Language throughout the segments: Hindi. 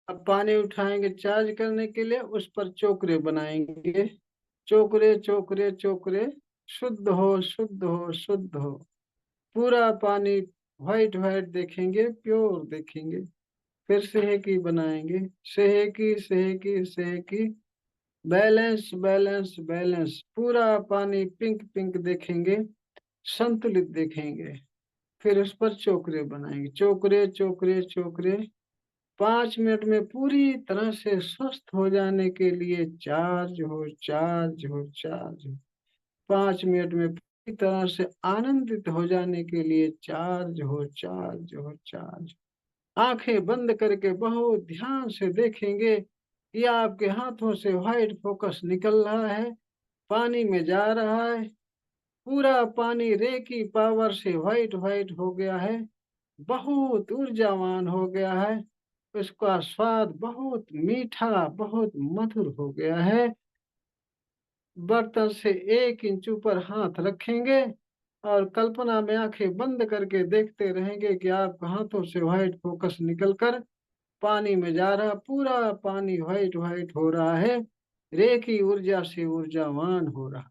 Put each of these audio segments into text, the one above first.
अब पानी उठाएंगे चार्ज करने के लिए, उस पर चोकरे बनाएंगे। चोकरे चोकरे चोकरे, शुद्ध हो शुद्ध हो शुद्ध हो। पूरा पानी व्हाइट व्हाइट देखेंगे, प्योर देखेंगे। फिर सेहकी बनाएंगे, सेहकी सेहकी सेहकी, बैलेंस बैलेंस बैलेंस। पूरा पानी पिंक पिंक देखेंगे, संतुलित देखेंगे। फिर उस पर चोकरे बनाएंगे, चोकरे चोकरे चोकरे। 5 मिनट में पूरी तरह से स्वस्थ हो जाने के लिए चार्ज हो चार्ज हो चार्ज हो। 5 मिनट में पूरी तरह से आनंदित हो जाने के लिए चार्ज हो चार्ज हो चार्ज। आंखें बंद करके बहुत ध्यान से देखेंगे कि आपके हाथों से व्हाइट फोकस निकल रहा है, पानी में जा रहा है। पूरा पानी रे की पावर से व्हाइट व्हाइट हो गया है, बहुत ऊर्जावान हो गया है। उसका स्वाद बहुत मीठा, बहुत मधुर हो गया है। बर्तन से 1 इंच ऊपर हाथ रखेंगे और कल्पना में आंखें बंद करके देखते रहेंगे कि आपके हाथों से व्हाइट फोकस निकलकर पानी में जा रहा, पूरा पानी व्हाइट व्हाइट हो रहा है, रे की ऊर्जा से ऊर्जावान हो रहा।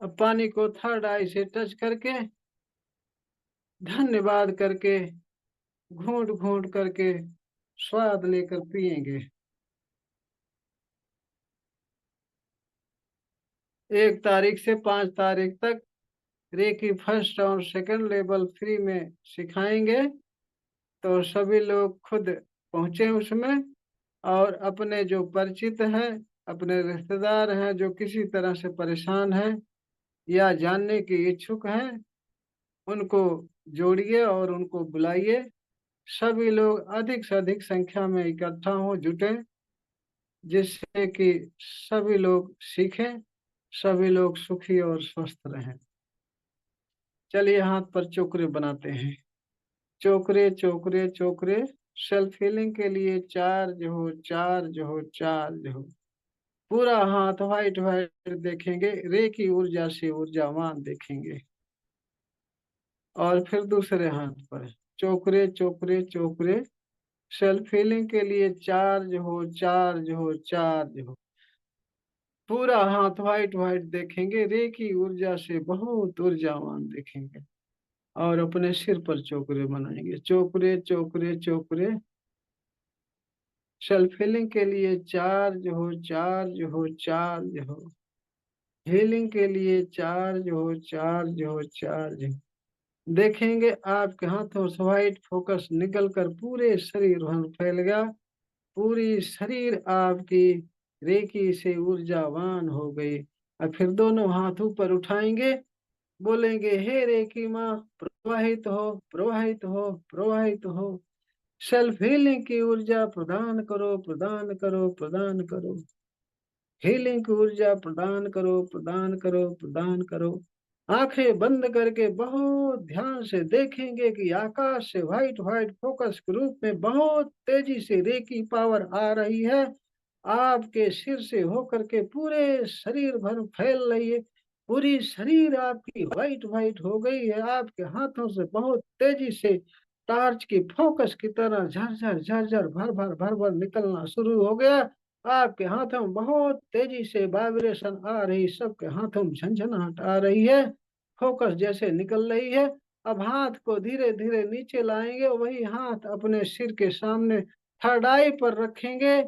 अब पानी को थर्ड आई से टच करके, धन्यवाद करके, घूंट घूंट करके स्वाद लेकर पिएंगे। 1 तारीख से 5 तारीख तक रेकी फर्स्ट और सेकंड लेवल फ्री में सिखाएंगे। तो सभी लोग खुद पहुंचे उसमें, और अपने जो परिचित हैं, अपने रिश्तेदार हैं जो किसी तरह से परेशान हैं या जानने के इच्छुक हैं, उनको जोड़िए और उनको बुलाइए। सभी लोग अधिक से अधिक संख्या में इकट्ठा हो, जुटे, जिससे कि सभी लोग सीखें, सभी लोग सुखी और स्वस्थ रहें। चलिए हाथ पर चोकरे बनाते हैं। चोकरे चोकरे चोकरे, सेल्फ हीलिंग के लिए चार्ज हो चार्ज हो चार्ज हो। पूरा हाथ व्हाइट व्हाइट देखेंगे, रे की ऊर्जा से ऊर्जावान देखेंगे। और फिर दूसरे हाथ पर चोकरे चोकरे चोकरे, सेल्फ हीलिंग के लिए चार्ज हो चार्ज हो चार्ज हो। पूरा हाथ व्हाइट व्हाइट देखेंगे, रे की ऊर्जा से बहुत ऊर्जावान देखेंगे। और अपने सिर पर चोकरे बनाएंगे, चोकरे चोकरे चोकरे, सेल्फ हीलिंग के लिए चार्ज हो चार्ज हो चार्ज हो। हीलिंग के लिए चार्ज हो चार्ज हो चार्ज हो। देखेंगे आपके हाथों से व्हाइट फोकस निकलकर पूरे शरीर भर फैल गया। पूरी शरीर आपकी रेकी से ऊर्जावान हो गई। और फिर दोनों हाथ ऊपर उठाएंगे, बोलेंगे हे रेकी माँ, प्रवाहित हो प्रवाहित हो प्रवाहित हो। सेल्फ हीलिंग की ऊर्जा प्रदान करो प्रदान करो प्रदान करो। हीलिंग की ऊर्जा प्रदान करो प्रदान करो प्रदान करो। आंखें बंद करके बहुत ध्यान से देखेंगे कि आकाश से व्हाइट व्हाइट फोकस के रूप में बहुत तेजी से रे की पावर आ रही है। आपके सिर से होकर के पूरे शरीर भर फैल रही है। पूरी शरीर आपकी व्हाइट व्हाइट हो गई है। आपके हाथों से बहुत तेजी से टार्च की फोकस की तरह झरझर झरझर भर भर भर भर निकलना शुरू हो गया। आपके हाथों में बहुत तेजी से वाइब्रेशन आ रही, सबके हाथों में झंझनाहट आ रही है, फोकस जैसे निकल रही है। अब हाथ को धीरे धीरे नीचे लाएंगे, वही हाथ अपने सिर के सामने थर्ड आई पर रखेंगे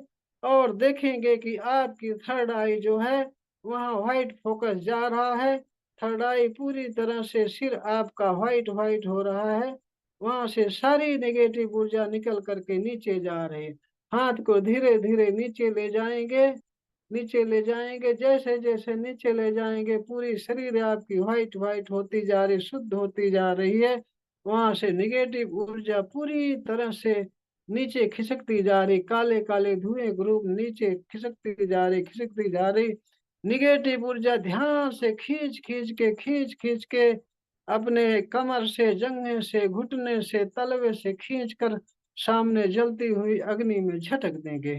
और देखेंगे कि आपकी थर्ड आई जो है वहाँ व्हाइट फोकस जा रहा है। थर्ड आई पूरी तरह से सिर आपका व्हाइट व्हाइट हो रहा है, वहां से सारी नेगेटिव ऊर्जा निकल करके नीचे जा रही है। हाथ को धीरे धीरे नीचे ले जाएंगे, नीचे ले जाएंगे, जैसे जैसे नीचे ले जाएंगे पूरी शरीर आपकी व्हाइट व्हाइट होती जा रही, शुद्ध होती जा रही है। वहां से निगेटिव ऊर्जा पूरी तरह से नीचे खिसकती जा रही, काले काले धुएं ग्रुप नीचे खिसकती जा रही, खिसकती जा रही। निगेटिव ऊर्जा ध्यान से खींच खींच के अपने कमर से, जंघे से, घुटने से, तलवे से खींच कर सामने जलती हुई अग्नि में झटक देंगे।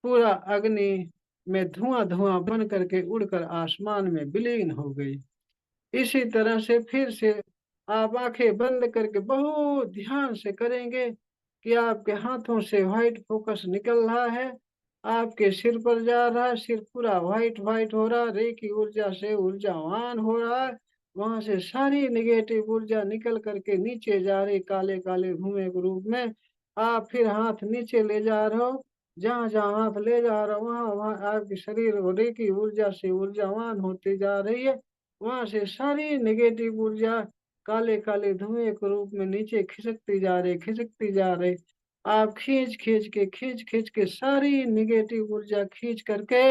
पूरा अग्नि में धुआं धुआं बन करके उड़कर आसमान में विलीन हो गई। इसी तरह से फिर से आप आंखें बंद करके बहुत ध्यान से करेंगे कि आपके हाथों से व्हाइट फोकस निकल रहा है, आपके सिर पर जा रहा है, सिर पूरा व्हाइट व्हाइट हो रहा है, रे की ऊर्जा से ऊर्जावान हो रहा है। वहां से सारी निगेटिव ऊर्जा निकल करके नीचे जा रही काले काले धुएं के रूप में। आप फिर हाथ नीचे ले जा रहे हो, जहां जहां हाथ ले जा रहे हो वहां वहां आपके शरीर रे की ऊर्जा से ऊर्जावान होती जा रही है। वहां से सारी नेगेटिव ऊर्जा काले काले धुएं के रूप में नीचे खिसकती जा रही, खिसकती जा रही। आप खींच खींच के सारी निगेटिव ऊर्जा खींच करके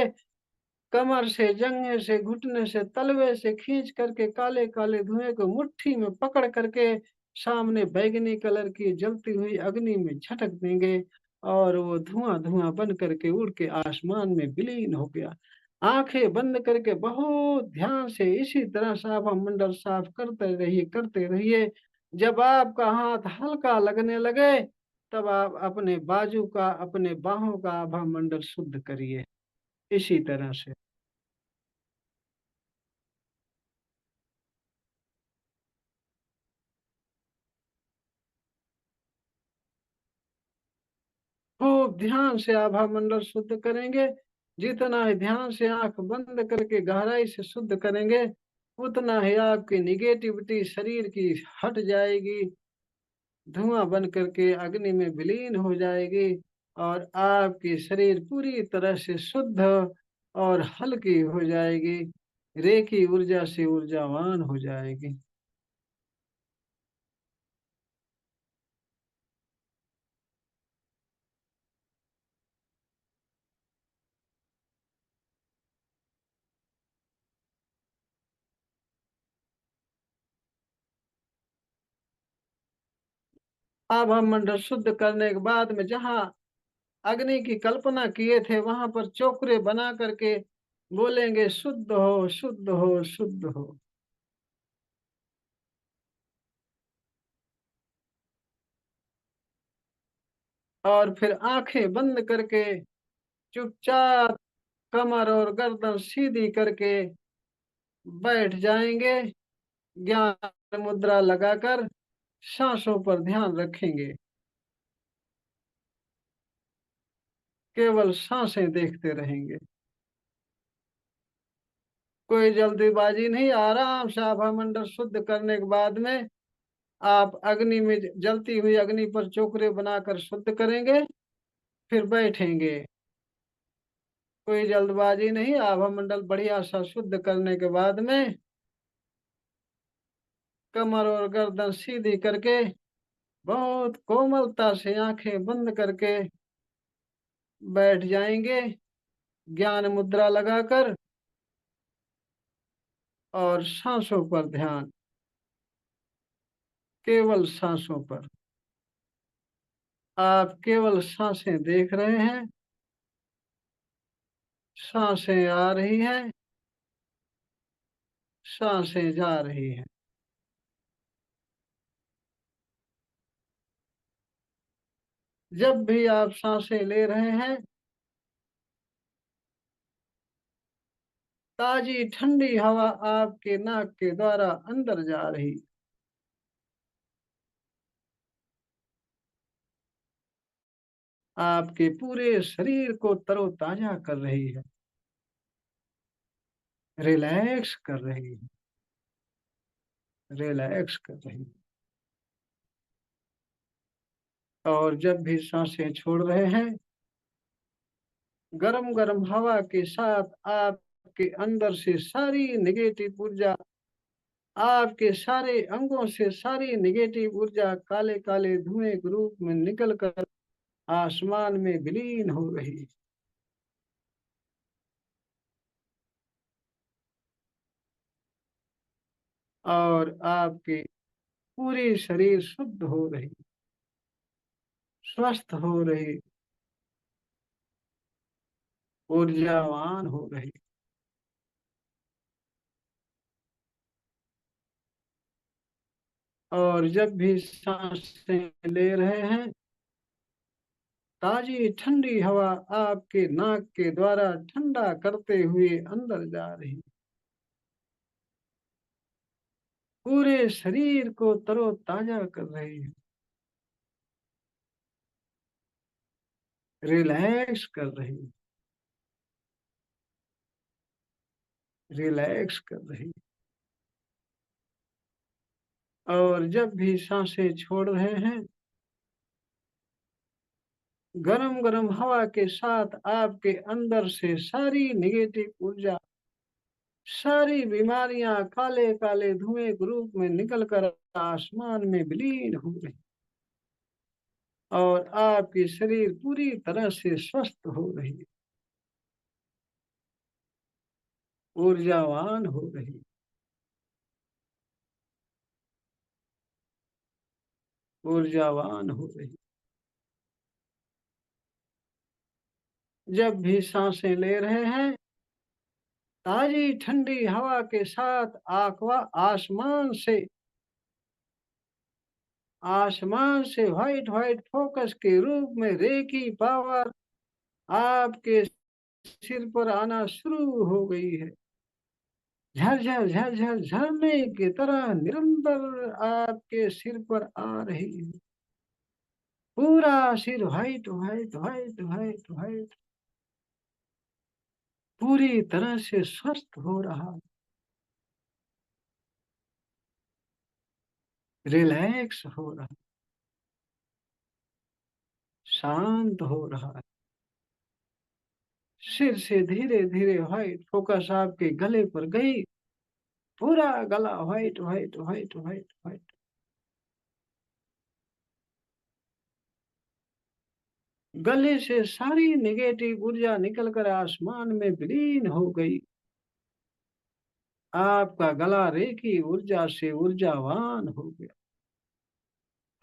कमर से, जंघे से, घुटने से, तलवे से खींच करके काले काले धुएं को मुट्ठी में पकड़ करके सामने बैगनी कलर की जलती हुई अग्नि में झटक देंगे और वो धुआं धुआं बन करके उड़ के आसमान में विलीन हो गया। आंखें बंद करके बहुत ध्यान से इसी तरह साफा मंडल साफ करते रहिए। जब आपका हाथ हल्का लगने लगे तब आप अपने बाजू का, अपने बाहों का आभा मंडल शुद्ध करिए इसी तरह से। खूब ध्यान से आभा मंडल शुद्ध करेंगे। जितना ही ध्यान से आंख बंद करके गहराई से शुद्ध करेंगे उतना ही आपकी निगेटिविटी शरीर की हट जाएगी, धुआं बन करके अग्नि में विलीन हो जाएगी और आपकी शरीर पूरी तरह से शुद्ध और हल्की हो जाएगी, रेखी ऊर्जा से ऊर्जावान हो जाएगी। अब हम मंडल शुद्ध करने के बाद में जहाँ अग्नि की कल्पना किए थे वहां पर चोकरे बना करके बोलेंगे शुद्ध हो, शुद्ध हो, शुद्ध हो। और फिर आंखें बंद करके चुपचाप कमर और गर्दन सीधी करके बैठ जाएंगे। ज्ञान मुद्रा लगाकर सांसों पर ध्यान रखेंगे, केवल सांसें देखते रहेंगे। कोई जल्दीबाजी नहीं, आराम से आभा मंडल शुद्ध करने के बाद में आप अग्नि में, जलती हुई अग्नि पर चोकरे बनाकर शुद्ध करेंगे, फिर बैठेंगे। कोई जल्दबाजी नहीं, आभा मंडल बढ़िया सा शुद्ध करने के बाद में कमर और गर्दन सीधी करके बहुत कोमलता से आंखें बंद करके बैठ जाएंगे ज्ञान मुद्रा लगाकर और सांसों पर ध्यान, केवल सांसों पर। आप केवल सांसें देख रहे हैं, सांसें आ रही हैं, सांसें जा रही हैं। जब भी आप सांसें ले रहे हैं ताजी ठंडी हवा आपके नाक के द्वारा अंदर जा रही, आपके पूरे शरीर को तरोताजा कर रही है, रिलैक्स कर रही है, रिलैक्स कर रही है। और जब भी सांसें छोड़ रहे हैं, गरम गरम हवा के साथ आपके अंदर से सारी नेगेटिव ऊर्जा, आपके सारे अंगों से सारी नेगेटिव ऊर्जा काले काले धुएं के रूप में निकल कर आसमान में विलीन हो रही है। और आपके पूरी शरीर शुद्ध हो रही, स्वस्थ हो रही, ऊर्जावान हो रही। और जब भी सांसें ले रहे हैं, ताजी ठंडी हवा आपके नाक के द्वारा ठंडा करते हुए अंदर जा रही, पूरे शरीर को तरोताजा कर रही है, रिलैक्स कर रही, रिलैक्स कर रही। और जब भी सांसें छोड़ रहे हैं, गरम गरम हवा के साथ आपके अंदर से सारी नेगेटिव ऊर्जा, सारी बीमारियां काले काले धुएं के रूप में निकल कर आसमान में विलीन हो रही, और आपकी शरीर पूरी तरह से स्वस्थ हो रही है, ऊर्जावान हो रही, ऊर्जावान हो रही। जब भी सांसें ले रहे हैं, ताजी ठंडी हवा के साथ आकवा आसमान से व्हाइट व्हाइट फोकस के रूप में रेकी पावर आपके सिर पर आना शुरू हो गई है। झरझर झरझर झरने की तरह निरंतर आपके सिर पर आ रही है। पूरा सिर white white white white white पूरी तरह से स्वस्थ हो रहा है, रिलैक्स हो रहा है, शांत हो रहा है। सिर से धीरे धीरे व्हाइट फोकस आपके गले पर गई, पूरा गला white white white white white. गले से सारी नेगेटिव ऊर्जा निकलकर आसमान में विलीन हो गई। आपका गला रेखी ऊर्जा से ऊर्जावान हो गया,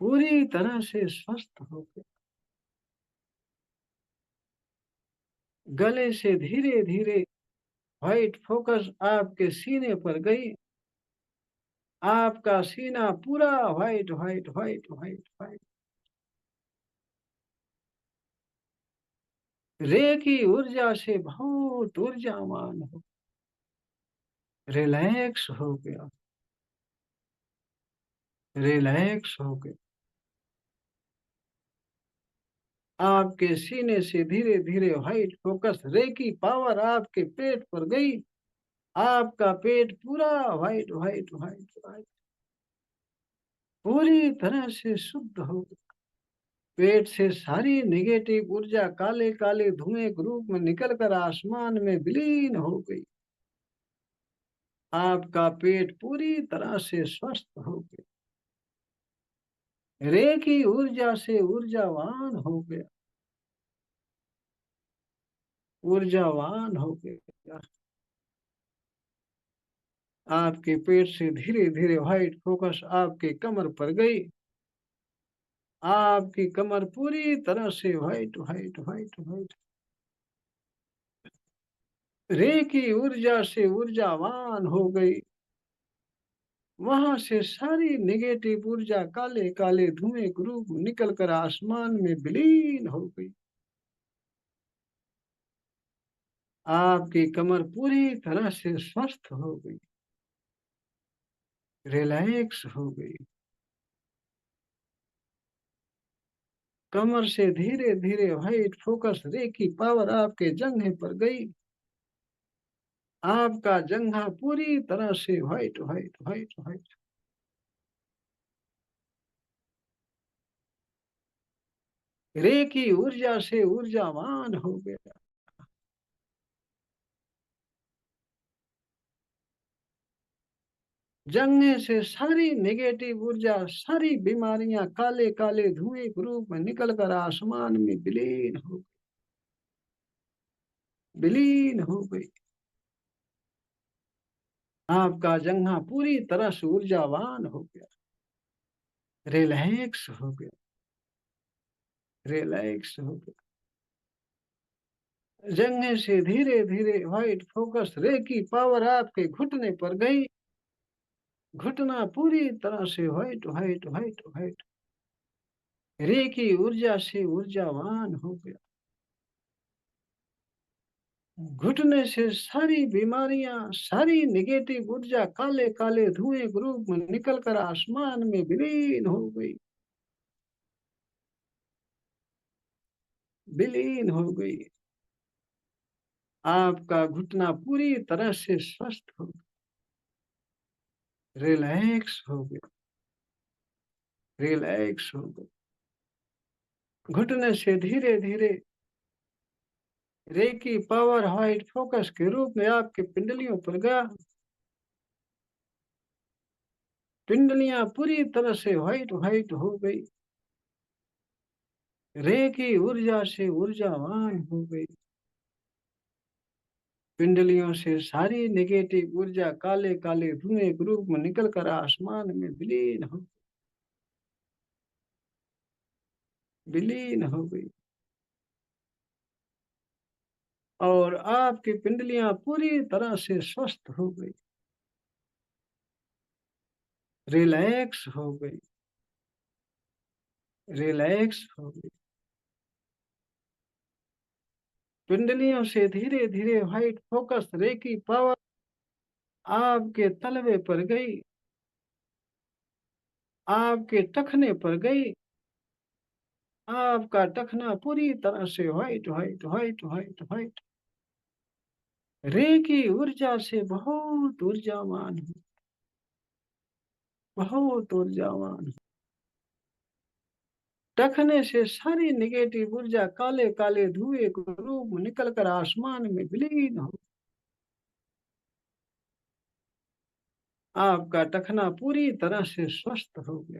पूरी तरह से स्वस्थ हो गया। गले से धीरे धीरे व्हाइट फोकस आपके सीने पर गई, आपका सीना पूरा white white white white white रेखी ऊर्जा से बहुत ऊर्जावान हो, रिलैक्स हो गया, रिलैक्स हो गया। आपके सीने से धीरे धीरे व्हाइट फोकस रेकी पावर आपके पेट पर गई, आपका पेट पूरा व्हाइट व्हाइट व्हाइट व्हाइट पूरी तरह से शुद्ध हो गया। पेट से सारी नेगेटिव ऊर्जा काले काले धुएं के रूप में निकलकर आसमान में विलीन हो गई। आपका पेट पूरी तरह से स्वस्थ हो गया, रेखी ऊर्जा से ऊर्जावान हो गया, ऊर्जावान हो गया। आपके पेट से धीरे धीरे व्हाइट फोकस आपके कमर पर गई, आपकी कमर पूरी तरह से व्हाइट व्हाइट व्हाइट व्हाइट रेखी ऊर्जा से ऊर्जावान हो गई। वहां से सारी नेगेटिव ऊर्जा काले काले धुएं के रूप में निकलकर आसमान में विलीन हो गई। आपकी कमर पूरी तरह से स्वस्थ हो गई, रिलैक्स हो गई। कमर से धीरे धीरे व्हाइट फोकस रे की पावर आपके जंघे पर गई, आपका जंघा पूरी तरह से व्हाइट व्हाइट व्हाइट व्हाइट रे की ऊर्जा से ऊर्जावान हो गया। जगने से सारी नेगेटिव ऊर्जा, सारी बीमारियां काले काले धुएं के रूप में निकल कर आसमान में विलीन हो गई। आपका जंघा पूरी तरह से ऊर्जावान हो गया, रिलैक्स हो गया, रिलैक्स हो गया। जंघे से धीरे धीरे व्हाइट फोकस रे की पावर आपके घुटने पर गई। घुटना पूरी तरह से व्हाइट व्हाइट व्हाइट व्हाइट रे की ऊर्जा से ऊर्जावान हो गया। घुटने से सारी बीमारियां, सारी नेगेटिव ऊर्जा काले काले धुएं के रूप में निकल कर आसमान में विलीन हो गई, विलीन हो गई। आपका घुटना पूरी तरह से स्वस्थ हो गया, रिलैक्स हो गया, रिलैक्स हो गया। घुटने से धीरे धीरे रे की पावर व्हाइट फोकस के रूप में आपके पिंडलियों पर गया। पिंडलियां पूरी तरह से व्हाइट व्हाइट हो गई, रे की ऊर्जा से ऊर्जावान हो गई। पिंडलियों से सारी नेगेटिव ऊर्जा काले काले धुएं के रूप में निकल कर आसमान में विलीन हो गई। और आपकी पिंडलियां पूरी तरह से स्वस्थ हो गई, रिलैक्स हो गई, रिलैक्स हो गई। पिंडलियों से धीरे धीरे व्हाइट फोकस रे की पावर आपके तलवे पर गई, आपके टखने पर गई। आपका टखना पूरी तरह से white white white white white रे की ऊर्जा से बहुत ऊर्जावान है, बहुत ऊर्जावान है। टखने से सारी नेगेटिव ऊर्जा काले काले धुएं के रूप में निकल कर आसमान में विलीन हो। आपका टखना पूरी तरह से स्वस्थ हो गया,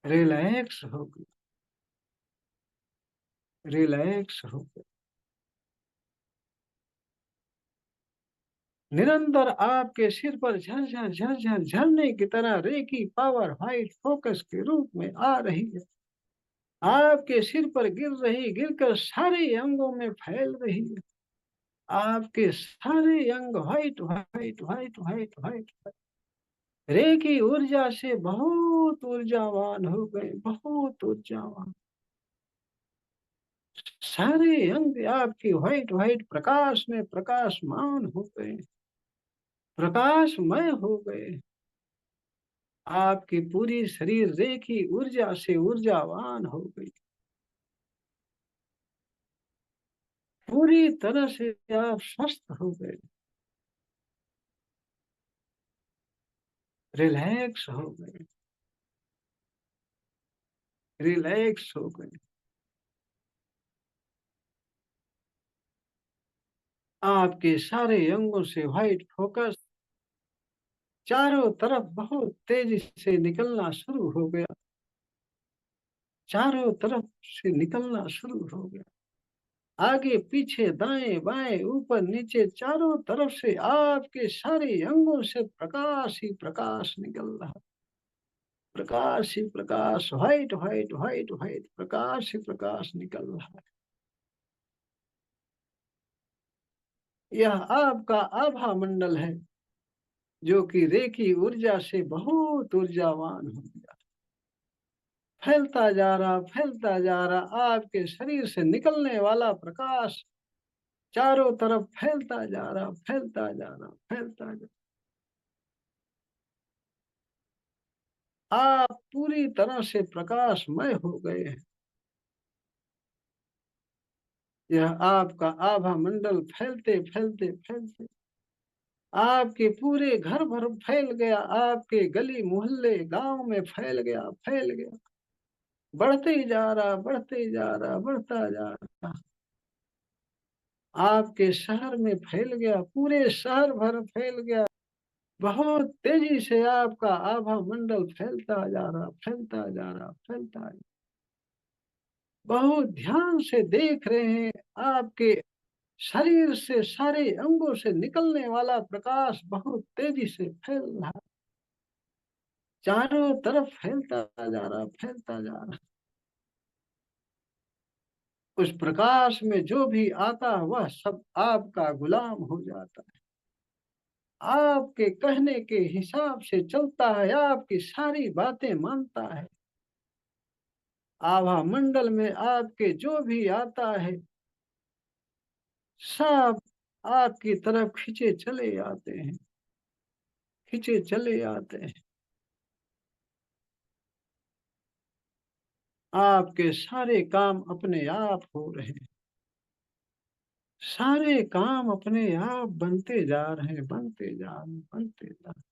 रिलैक्स हो गया, रिलैक्स हो गया। निरंतर आपके सिर पर झरझर झरझर झरने की तरह रे की पावर व्हाइट फोकस के रूप में आ रही है। आपके सिर पर गिर रही, गिरकर सारे अंगों में फैल रही है। आपके सारे अंग white white white white white रे की ऊर्जा से बहुत ऊर्जावान हो गए, बहुत ऊर्जावान। सारे अंग आपके व्हाइट व्हाइट प्रकाश में प्रकाशमान हो गए, प्रकाशमय हो गए। आपकी पूरी शरीर रे की ऊर्जा से ऊर्जावान हो गई, पूरी तरह से आप स्वस्थ हो गए, रिलैक्स हो गए, रिलैक्स हो गए। आपके सारे अंगों से व्हाइट फोकस चारों तरफ बहुत तेजी से निकलना शुरू हो गया, चारों तरफ से निकलना शुरू हो गया। आगे पीछे दाएं बाएं ऊपर नीचे चारों तरफ से आपके सारे अंगों से प्रकाश ही प्रकाश निकल रहा, प्रकाश ही प्रकाश, व्हाइट व्हाइट व्हाइट व्हाइट प्रकाश ही प्रकाश निकल रहा है। यह आपका आभा मंडल है, जो कि रे की ऊर्जा से बहुत ऊर्जावान हो गया, फैलता जा रहा, फैलता जा रहा। आपके शरीर से निकलने वाला प्रकाश चारों तरफ फैलता जा रहा, फैलता जा रहा, फैलता जा रहा। आप पूरी तरह से प्रकाशमय हो गए हैं। यह आपका आभा मंडल फैलते फैलते फैलते आपके पूरे घर भर फैल गया, आपके गली मोहल्ले गांव में फैल गया, फैल गया। बढ़ते ही जा रहा, बढ़ते ही जा रहा, बढ़ता जा रहा। आपके शहर में फैल गया, पूरे शहर भर फैल गया। बहुत तेजी से आपका आभा मंडल फैलता जा रहा, फैलता जा रहा, फैलता जा रहा। बहुत ध्यान से देख रहे हैं, आपके शरीर से, सारे अंगों से निकलने वाला प्रकाश बहुत तेजी से फैल रहा, चारों तरफ फैलता जा रहा, फैलता जा रहा। उस प्रकाश में जो भी आता है वह सब आपका गुलाम हो जाता है, आपके कहने के हिसाब से चलता है, आपकी सारी बातें मानता है। आभा मंडल में आपके जो भी आता है सब आपकी तरफ खींचे चले आते हैं, खींचे चले आते हैं। आपके सारे काम अपने आप हो रहे हैं, सारे काम अपने आप बनते जा रहे हैं, बनते जा रहे हैं, बनते जा रहे हैं।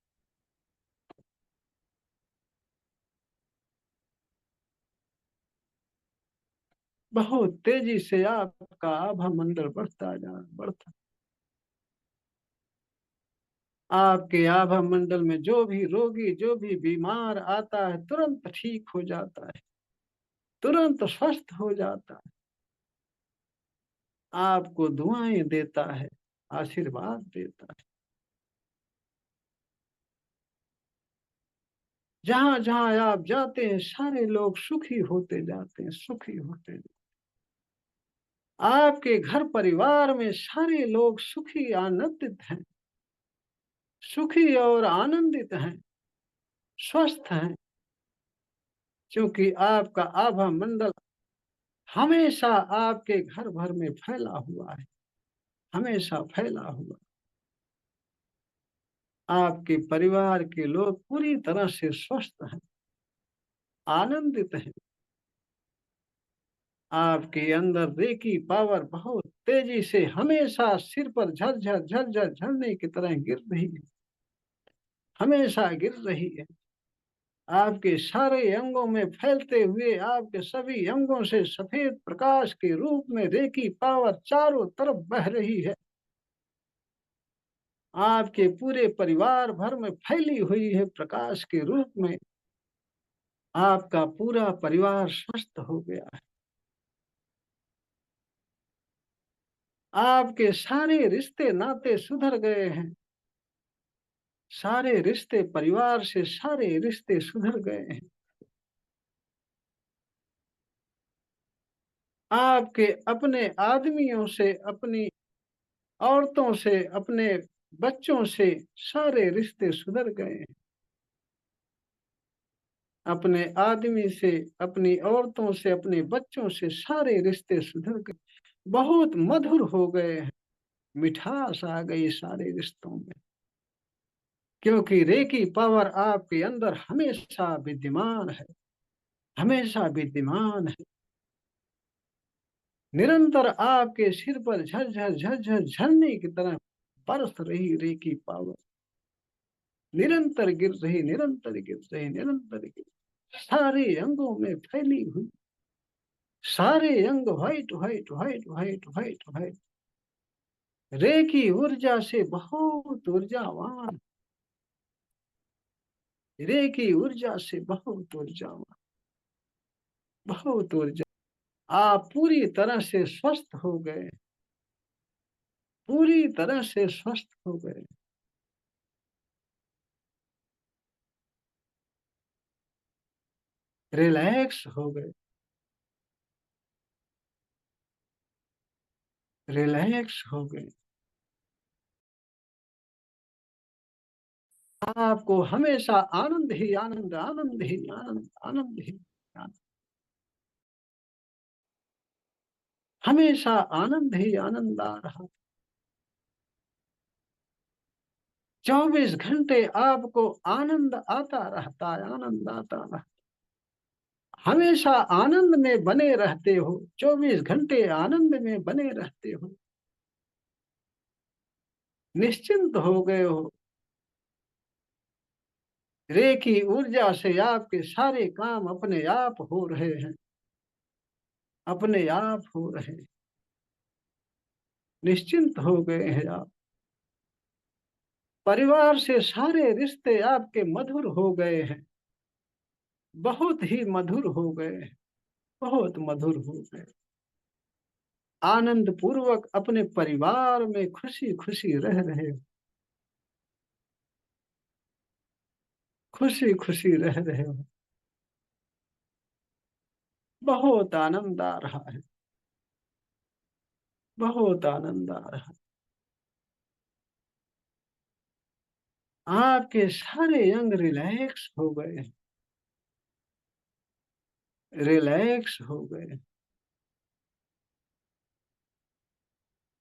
बहुत तेजी से आपका आभा मंडल बढ़ता जा रहा है, बढ़ता। आपके आभा मंडल में जो भी रोगी, जो भी बीमार आता है तुरंत ठीक हो जाता है, तुरंत स्वस्थ हो जाता है, आपको दुआएं देता है, आशीर्वाद देता है। जहां जहां आप जाते हैं सारे लोग सुखी होते जाते हैं, सुखी होते जाते हैं। आपके घर परिवार में सारे लोग सुखी आनंदित हैं, सुखी और आनंदित हैं, स्वस्थ हैं, क्योंकि आपका आभा मंडल हमेशा आपके घर भर में फैला हुआ है, हमेशा फैला हुआ। आपके परिवार के लोग पूरी तरह से स्वस्थ हैं, आनंदित हैं। आपके अंदर रेकी पावर बहुत तेजी से हमेशा सिर पर झरझर झरझर झरने की तरह गिर रही है, हमेशा गिर रही है। आपके सारे अंगों में फैलते हुए आपके सभी अंगों से सफेद प्रकाश के रूप में रेकी पावर चारों तरफ बह रही है, आपके पूरे परिवार भर में फैली हुई है प्रकाश के रूप में। आपका पूरा परिवार स्वस्थ हो गया है, आपके सारे रिश्ते नाते सुधर गए हैं, सारे रिश्ते परिवार से, सारे रिश्ते सुधर गए हैं। आपके अपने आदमियों से, अपनी औरतों से, अपने बच्चों से सारे रिश्ते सुधर गए हैं। अपने आदमी से, अपनी औरतों से, अपने बच्चों से सारे रिश्ते सुधर गए, बहुत मधुर हो गए हैं, मिठास आ गई सारे रिश्तों में, क्योंकि रेकी पावर आपके अंदर हमेशा विद्यमान है, हमेशा विद्यमान है। निरंतर आपके सिर पर झरझर झरझर झरने की तरह बरस रही रेकी पावर, निरंतर गिर रही, निरंतर गिर रही, निरंतर गिर, सारे अंगों में फैली हुई, सारे अंग white white white white white white, Reiki ऊर्जा से बहुत ऊर्जावान, रेकी ऊर्जा से बहुत ऊर्जावान, बहुत ऊर्जा। आप पूरी तरह से स्वस्थ हो गए, पूरी तरह से स्वस्थ हो गए। रिलैक्स हो गए, रिलैक्स हो गए। आपको हमेशा आनंद ही आनंद, आनंद ही आनंद, आनंद ही आनंद, हमेशा आनंद ही आनंद आ रहा। 24 घंटे आपको आनंद आता रहता है, आनंद आता रहता, हमेशा आनंद में बने रहते हो, 24 घंटे आनंद में बने रहते हो, निश्चिंत हो गए हो। रे की ऊर्जा से आपके सारे काम अपने आप हो रहे हैं, अपने आप हो रहे हैं। निश्चिंत हो गए हैं आप। परिवार से सारे रिश्ते आपके मधुर हो गए हैं, बहुत ही मधुर हो गए हैं, बहुत मधुर हो गए। आनंद पूर्वक अपने परिवार में खुशी खुशी रह रहे हो, खुशी खुशी रह रहे हो। बहुत आनंद आ रहा है, बहुत आनंद आ रहा है। आपके सारे अंग रिलैक्स हो गए, रिलैक्स हो गए।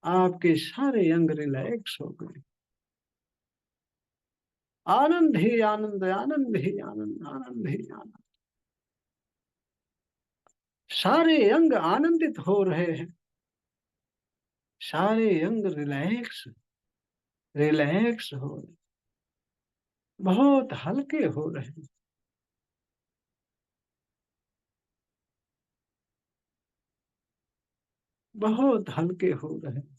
आपके सारे अंग रिलैक्स हो गए। आनंद ही आनंद, आनंद ही आनंद, आनंद ही आनंद। सारे अंग आनंदित हो रहे हैं, सारे अंग रिलैक्स, रिलैक्स हो रहे, बहुत हल्के हो रहे हैं, बहुत हल्के हो रहे हैं।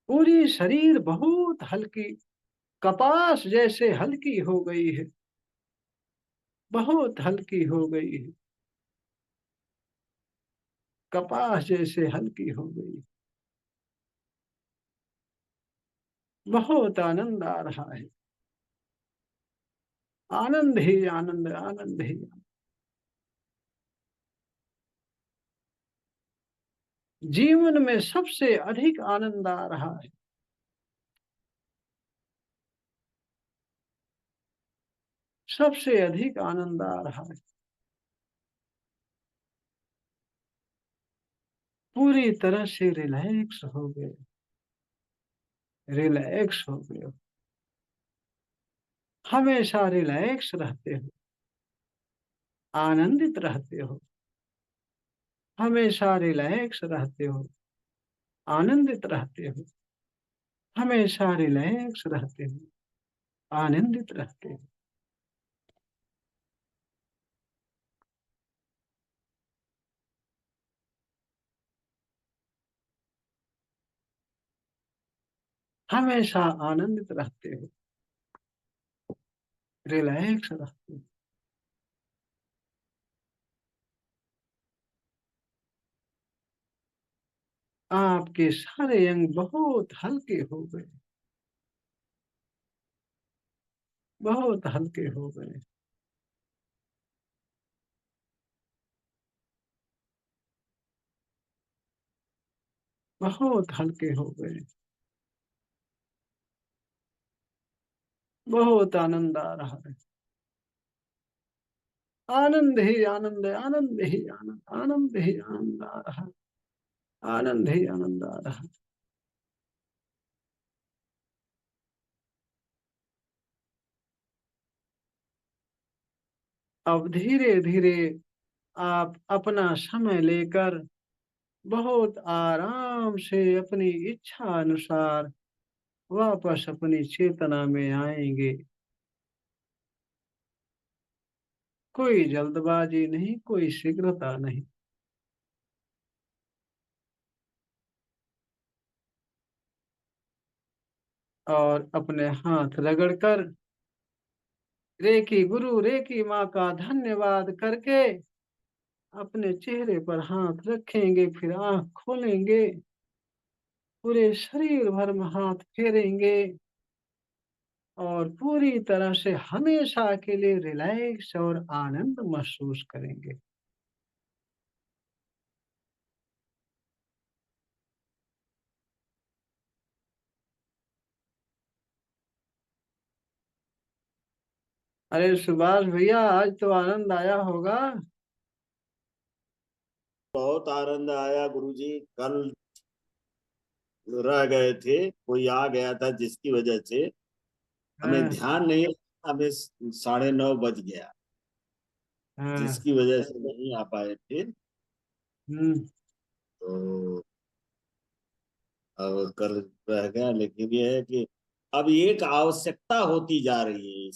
पूरी शरीर बहुत हल्की, कपास जैसे हल्की हो गई है, बहुत हल्की हो गई है, कपास जैसे हल्की हो गई। बहुत आनंद आ रहा है, आनंद ही आनंद, आनंद ही आनंद। जीवन में सबसे अधिक आनंद आ रहा है, सबसे अधिक आनंद आ रहा है। पूरी तरह से रिलैक्स हो गए, रिलैक्स हो गए। हमेशा रिलैक्स रहते हो, आनंदित रहते हो, हमेशा रिलैक्स रहते हो, आनंदित रहते हो, हमेशा रिलैक्स रहते हो, आनंदित रहते हो। हमेशा आनंदित रहते हो, रिलैक्स रहते हो। आपके सारे अंग बहुत हल्के हो गए, बहुत हल्के हो गए। बहुत हल्के हो गए। बहुत आनंद आ रहा है, आनंद ही आनंद है, आनंद ही आनंद, आनंद ही आनंद आ रहा है, आनंद ही आनंद आ रहा है। अब धीरे धीरे आप अपना समय लेकर बहुत आराम से अपनी इच्छा अनुसार वापस अपनी चेतना में आएंगे। कोई जल्दबाजी नहीं, कोई शीघ्रता नहीं। और अपने हाथ रगड़कर रे की गुरु, रे की माँ का धन्यवाद करके अपने चेहरे पर हाथ रखेंगे, फिर आंख खोलेंगे, पूरे शरीर भर में हाथ फेरेंगे और पूरी तरह से हमेशा के लिए रिलैक्स और आनंद महसूस करेंगे। अरे सुभाष भैया, आज तो आनंद आया होगा। बहुत आनंद आया गुरुजी। कल रह गए थे, कोई आ गया था जिसकी वजह से हमें हाँ, ध्यान नहीं, हमें 9:30 बज गया, हाँ। जिसकी वजह से नहीं आ पाए थे। हम्म। तो अब कल रह गया, लेकिन ये है कि अब एक आवश्यकता होती जा रही है।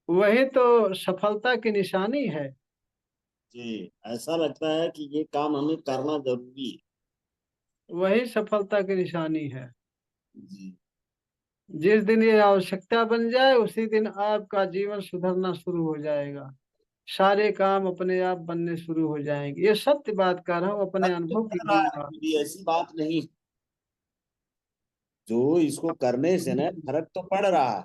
वही तो सफलता की निशानी है। जी, ऐसा लगता है कि ये काम हमें करना जरूरी है। वही सफलता की निशानी है। जी। जिस दिन ये आवश्यकता बन जाए उसी दिन आपका जीवन सुधरना शुरू हो जाएगा। सारे काम अपने आप बनने शुरू हो जाएंगे। ये सत्य बात कर रहा हूँ, अपने फर्क तो अनुभव की पड़ रहा है, दूंगा। कोई ऐसी बात नहीं। जो इसको करने से ना फर्क तो पड़ रहा है।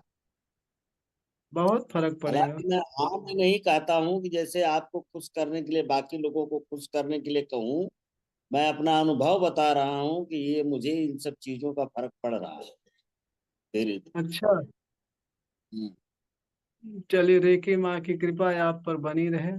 बहुत फर्क पड़ेगा। हालांकि मैं आम में नहीं कहता हूँ कि जैसे आपको खुश करने के लिए, बाकी लोगों को खुश करने के लिए कहूँ। मैं अपना अनुभव बता रहा हूँ कि ये मुझे इन सब चीजों का फर्क पड़ रहा है धीरे अच्छा, धीरे। चलिए रेकी माँ की कृपा आप पर बनी रहे।